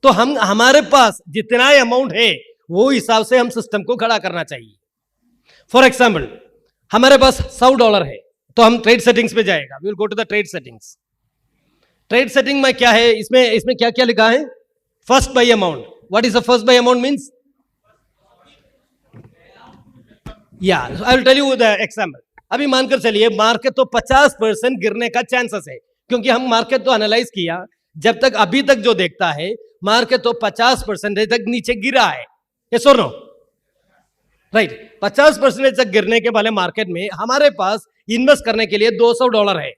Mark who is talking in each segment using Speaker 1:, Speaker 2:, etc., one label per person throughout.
Speaker 1: तो हम हमारे पास जितना अमाउंट है वो हिसाब से हम सिस्टम को खड़ा करना चाहिए। फॉर एग्जाम्पल हमारे पास $100 है, तो हम ट्रेड सेटिंग्स पे जाएगा, we will go to the trade settings. Trade setting में क्या है, इसमें क्या क्या लिखा है? First buy amount. What is the first buy amount means? या I will tell you the example. अभी मानकर चलिए मार्केट तो 50% गिरने का चांसेस है, क्योंकि हम मार्केट तो एनालाइज किया, जब तक अभी तक जो देखता है मार्केट तो 50% तक नीचे गिरा है। यस और नो? राइट। 50% तक गिरने के वाले मार्केट में हमारे पास इन्वेस्ट करने के लिए $200 है।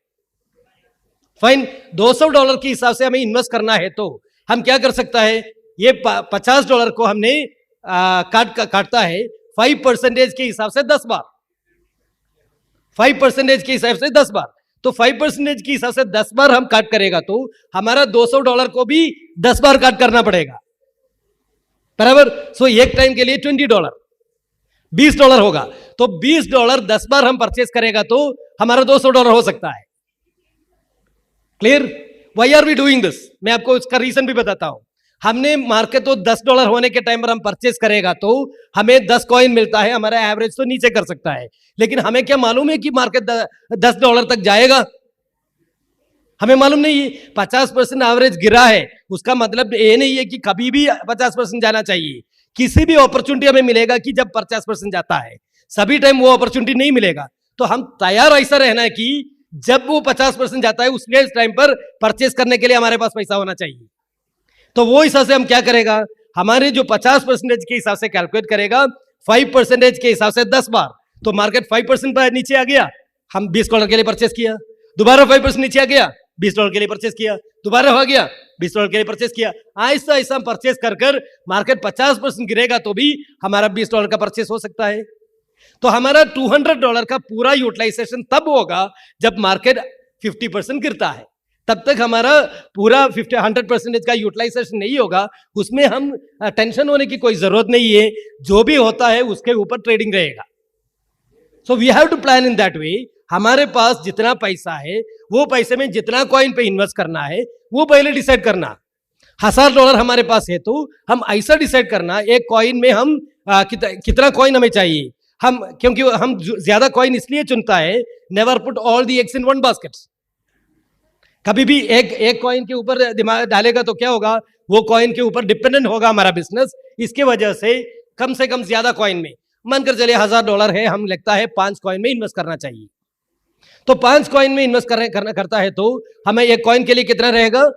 Speaker 1: फाइन, $200 के हिसाब से हमें इन्वेस्ट करना है, तो हम क्या कर सकता है? ये $50 को हमने काटता है 5% के हिसाब से 10 बार। 5% के हिसाब से 10 बार, तो 5% के हिसाब से 10 बार हम काट करेगा तो हमारा $200 को भी 10 बार काट करना पड़ेगा, बराबर। सो एक टाइम के लिए $20, $20 होगा, तो $20 10 बार हम परचेस करेगा तो हमारा $200 हो सकता है। Clear? Why are we doing this? मैं आपको इसका रीजन भी बताता हूं। हमने मार्केट तो $10 होने के टाइम पर हम परचेस करेगा तो हमें 10 कॉइन मिलता है, हमारा एवरेज तो नीचे कर सकता है, लेकिन हमें क्या मालूम है कि मार्केट $10 तक जाएगा? हमें मालूम नहीं है। 50% एवरेज गिरा है, उसका मतलब ये नहीं है कि कभी भी 50% जाना चाहिए। किसी भी अपॉर्चुनिटी हमें मिलेगा कि जब 50% जाता है, सभी टाइम वो अपॉर्चुनिटी नहीं मिलेगा, तो हम तैयार ऐसा रहना है कि जब वो 50% जाता है उसके टाइम पर परचेस करने के लिए हमारे पास पैसा होना चाहिए। तो वो हिसाब से हम क्या करेगा, हमारे जो 50% के हिसाब से कैलकुलेट करेगा, 5% के हिसाब से 10 बार, तो मार्केट 5% पर नीचे आ गया, हम $20 के लिए परचेस किया, दोबारा 5% नीचे आ गया, $20 के लिए परचेस किया, दोबारा हो गया, $20 के लिए परचेस किया। ऐसा ऐसा हम परचेस कर मार्केट 50% गिरेगा तो भी हमारा $20 का परचेस हो सकता है। तो हमारा $200 का पूरा यूटिलाइजेशन तब होगा जब मार्केट 50% गिरता है, तब तक हमारा पूरा 100% का यूटिलाइजेशन नहीं होगा। उसमें हम टेंशन होने की कोई जरूरत नहीं है, जो भी होता है उसके ऊपर ट्रेडिंग रहेगा। So we have to plan in that way. हमारे पास जितना पैसा है वो पैसे में जितना कॉइन पे इन्वेस्ट करना है वो पहले डिसाइड करना। $1000 हमारे पास है तो हम ऐसा डिसाइड करना, एक कॉइन में हम कितना कॉइन हमें चाहिए। हम क्योंकि हम ज्यादा कॉइन इसलिए चुनता है, never put all the eggs in one basket. कभी भी एक कॉइन के ऊपर दिमाग डालेगा तो क्या होगा, वो कॉइन के ऊपर डिपेंडेंट होगा हमारा बिजनेस। इसके वजह से कम ज्यादा कॉइन में, मानकर चलिए $1000 है, हम लगता है 5 कॉइन में इन्वेस्ट करना चाहिए, तो 5 कॉइन में इन्वेस्ट करता है तो हमें एक कॉइन के लिए कितना रहेगा,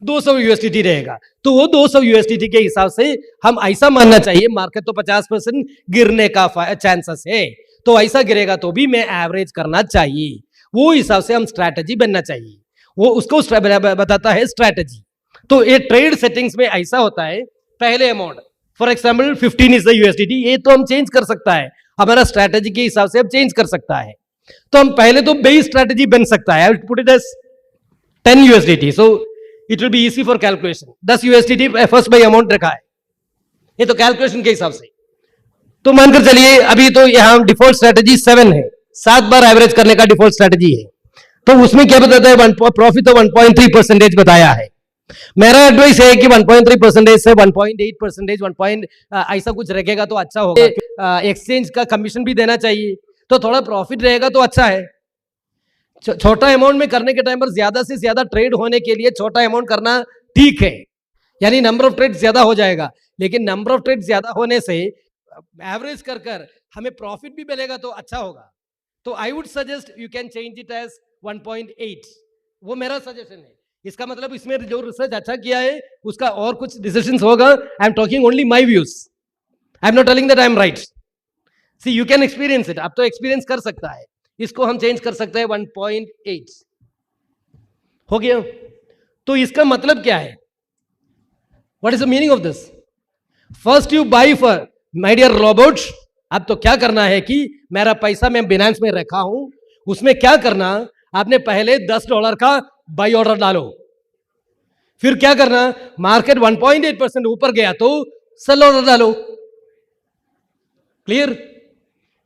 Speaker 1: $200 रहेगा। तो वो $200 के हिसाब से हम ऐसा मानना चाहिए मार्केट तो 50% गिरने का चांसेस है, तो ऐसा गिरेगा तो भी मैं एवरेज करना चाहिए। वो हिसाब से हम स्ट्रैटेजी बनना चाहिए, वो उसको बताता है स्ट्रैटेजी। तो ये ट्रेड सेटिंग्स में ऐसा होता है, पहले amount for example 15 is the USDT, ये तो हम चेंज कर सकता है, हमारा स्ट्रैटेजी के हिसाब से हम चेंज कर सकता है। तो हम पहले तो बेस स्ट्रैटेजी बन सकता है, put it as 10 USDT, so it will be easy for calculation. 10 USDT first buy amount रखा है, ये तो कैलकुलेशन के हिसाब से। तो मानकर चलिए अभी तो यहां डिफॉल्ट स्ट्रैटेजी 7 है, 7 बार एवरेज करने का डिफॉल्ट स्ट्रैटेजी है। तो उसमें क्या बताता है, प्रॉफिट तो 1.3% बताया है। मेरा एडवाइस है कि 1.3% से 1.8%, ऐसा कुछ रखेगा तो अच्छा होगा। एक्सचेंज का कमीशन भी देना चाहिए, तो थोड़ा प्रॉफिट रहेगा तो अच्छा है। छोटा अमाउंट में करने के टाइम पर ज्यादा से ज्यादा ट्रेड होने के लिए छोटा अमाउंट करना ठीक है, यानी नंबर ऑफ ट्रेड ज्यादा हो जाएगा, लेकिन नंबर ऑफ ट्रेड ज्यादा होने से एवरेज कर हमें प्रॉफिट भी मिलेगा तो अच्छा होगा। तो I would suggest you can change it as 1.8, वो मेरा सजेशन है। इसका मतलब इसमें जो रिसर्च अच्छा किया है उसका और कुछ डिसीजंस होगा। I am talking only my views, I am not telling that I am right. See you can experience it, आप तो एक्सपीरियंस कर सकता है। इसको हम चेंज कर सकते हैं 1.8 हो गया। तो इसका मतलब क्या है, what is the meaning of this? First you buy for my dear robots, अब तो क्या करना है कि मेरा पैसा मैं बिनांस में रखा हूं, उसमें क्या करना, आपने पहले $10 का बाई ऑर्डर डालो, फिर क्या करना, मार्केट 1.8% ऊपर गया तो सेल ऑर्डर डालो। Clear?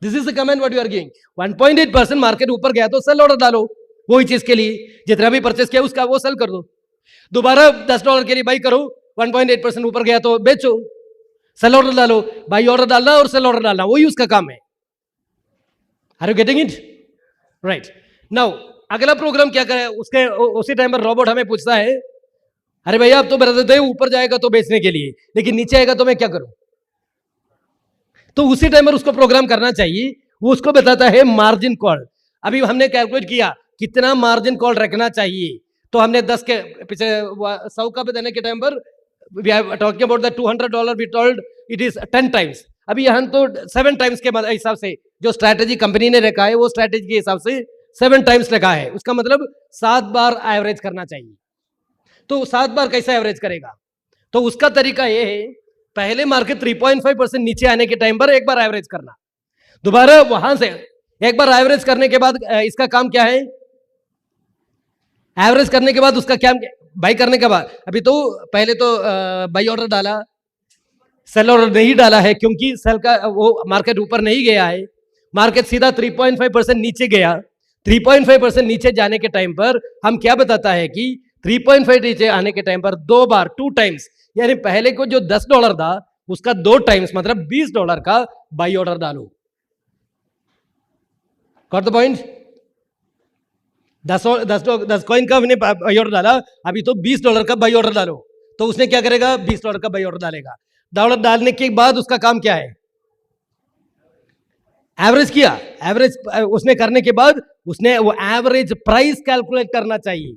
Speaker 1: This is the comment what you are giving. 1.8% market ऊपर गया तो सेल ऑर्डर डालो, वही चीज के लिए जितना भी परचेस किया उसका वो सेल कर दो। दोबारा $10 के लिए बाई करो, 1.8% ऊपर गया तो बेचो, सेल ऑर्डर डालो, बाई ऑर्डर डालना और सेल ऑर्डर डालना, वही उसका काम है। Are you getting it? Right. Now अगला प्रोग्राम क्या करे, उसके उसी टाइम पर रोबोट हमें पूछता है, अरे भैया आप तो बता देते ऊपर जाएगा तो बेचने के लिए, लेकिन नीचे आएगा तो मैं क्या करूं? तो उसी टाइम पर उसको प्रोग्राम करना चाहिए, वो उसको बताता है मार्जिन कॉल। अभी हमने कैलकुलेट किया कितना मार्जिन कॉल रखना चाहिए, तो हमने 10 के पीछे 100 का देने के टाइम पर we are talking about the $200 we told it is 10 times. अभी यहाँ तो 7 टाइम्स के हिसाब से जो स्ट्रैटेजी कंपनी ने रखा है वो स्ट्रैटेजी के हिसाब से 7 टाइम्स रखा है, उसका मतलब 7 बार एवरेज करना चाहिए। तो 7 बार कैसे एवरेज करेगा? तो उसका तरीका ये है, पहले मार्केट 3.5% नीचे आने के टाइम पर एक बार एवरेज करना, दोबारा वहां से एक बार एवरेज करने के बाद इसका काम क्या है, एवरेज करने के बाद उसका क्या, बाई करने के बाद अभी तो पहले तो बाई ऑर्डर डाला, सेल ऑर्डर नहीं डाला है क्योंकि सेल का वो मार्केट ऊपर नहीं गया है, मार्केट सीधा 3.5% नीचे गया। 3.5% नीचे जाने के टाइम पर हम क्या बताता है कि 3.5 नीचे आने के टाइम पर 2 बार 2 टाइम्स, यानी पहले को जो $10 था उसका 2 टाइम्स मतलब $20 का बाई ऑर्डर डालो। Got the point? 10 कॉइन का हमने बाई ऑर्डर डाला, अभी तो $20 का बाई ऑर्डर डालो, तो उसने क्या करेगा, $20 का बाई ऑर्डर डालेगा। डॉलर डालने के बाद उसका काम क्या है, एवरेज किया, एवरेज उसने करने के बाद उसने वो एवरेज प्राइस कैलकुलेट करना चाहिए,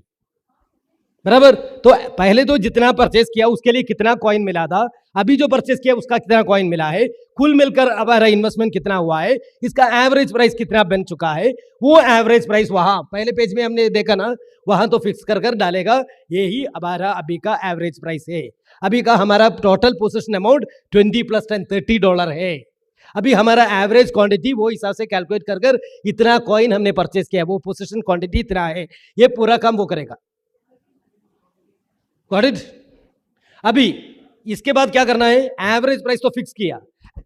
Speaker 1: बराबर। तो पहले तो जितना परचेस किया उसके लिए कितना कॉइन मिला था, अभी जो परचेस किया उसका कितना कॉइन मिला है, कुल मिलकर हमारा इन्वेस्टमेंट कितना हुआ है, इसका एवरेज प्राइस कितना बन चुका है, वो एवरेज प्राइस वहां पहले पेज में हमने देखा ना, वहां तो फिक्स कर डालेगा, यही हमारा अभी का एवरेज प्राइस है। अभी का हमारा टोटल पोजीशन अमाउंट 20 + 10 $30 है। अभी हमारा एवरेज क्वांटिटी वो हिसाब से कैलकुलेट कर इतना कॉइन हमने परचेस किया, वो पोजीशन क्वांटिटी इतना है, ये पूरा काम वो करेगा। Got it? अभी इसके बाद क्या करना है, एवरेज प्राइस तो फिक्स किया,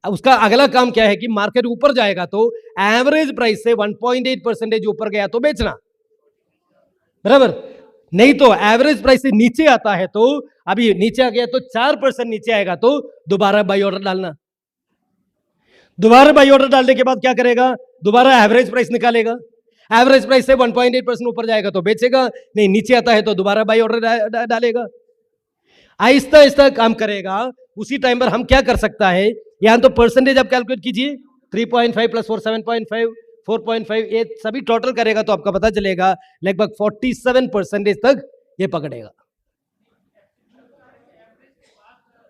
Speaker 1: उसका अगला काम क्या है कि मार्केट ऊपर जाएगा तो एवरेज प्राइस से 1.8% ऊपर गया तो बेचना, बराबर। नहीं तो एवरेज प्राइस से नीचे आता है तो, अभी नीचे आ गया तो 4% नीचे आएगा तो दोबारा बाई ऑर्डर डालना, दोबारा बाई ऑर्डर डालने के बाद क्या करेगा, दोबारा एवरेज प्राइस निकालेगा, एवरेज प्राइस से 1.8% ऊपर जाएगा तो बेचेगा, नहीं नीचे आता है तो दोबारा बाई ऑर्डर डालेगा, आहिस्ता आहिस्ता काम करेगा। उसी टाइम पर हम क्या कर सकता है, यहां तो परसेंटेज आप कैलकुलेट कीजिए, 3.5 + 4 7.5 4.5 ये सभी टोटल करेगा तो आपका पता चलेगा लगभग 47% तक ये पकड़ेगा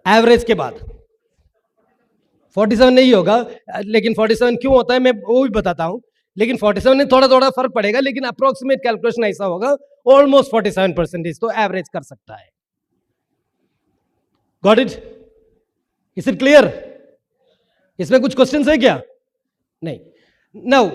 Speaker 1: एवरेज के बाद। 47 नहीं होगा, लेकिन 47 क्यों होता है मैं वो भी बताता हूं, लेकिन 47 में थोड़ा थोड़ा फर्क पड़ेगा, लेकिन अप्रोक्सीमेट कैलकुलेशन ऐसा होगा ऑलमोस्ट 47% तो एवरेज कर सकता है। Got it? Is it clear? इसमें कुछ क्वेश्चन है क्या? नहीं। नाउ